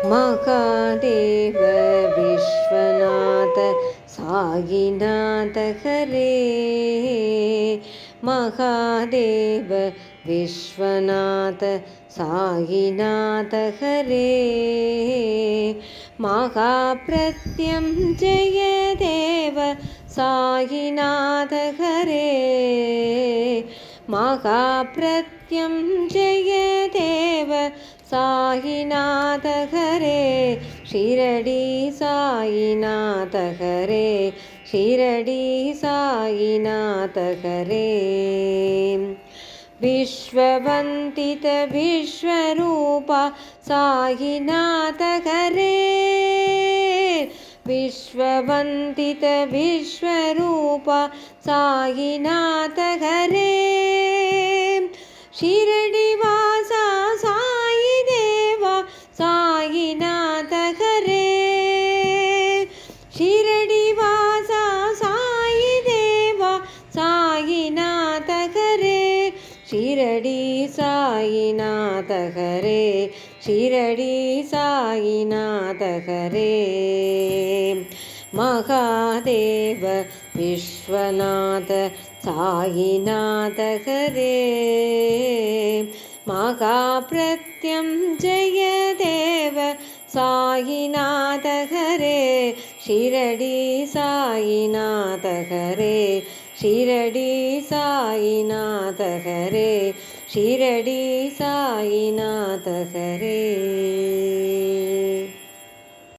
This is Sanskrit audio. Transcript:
महादेव विश्वनाथ साईनाथ हरे। महादेव विश्वनाथ साईनाथ हरे। महाप्रत्यंजय देव साईनाथ हरे। महाप्रत्यंजय देव साईनाथ हरे। शिरडी साईनाथ हरे। शिरडी साईनाथ हरे। विश्ववन्दित विश्वरूप साईनाथ हरे। विश्ववन्दित विश्वरूप साईनाथ हरे। शिरडिवासा साई देवा साईनाथ हरे। शिरडिवासा साई देवा साईनाथ हरे। शिरडी साईनाथ हरे। शिरडी साईनाथ हरे। महादेव विश्वनाथ साईनाथ हरे। महाप्रत्यंजय देव साईनाथ हरे। शिरडी साईनाथ हरे। शिरडी साईनाथ हरे। शिरडी साईनाथ हरे।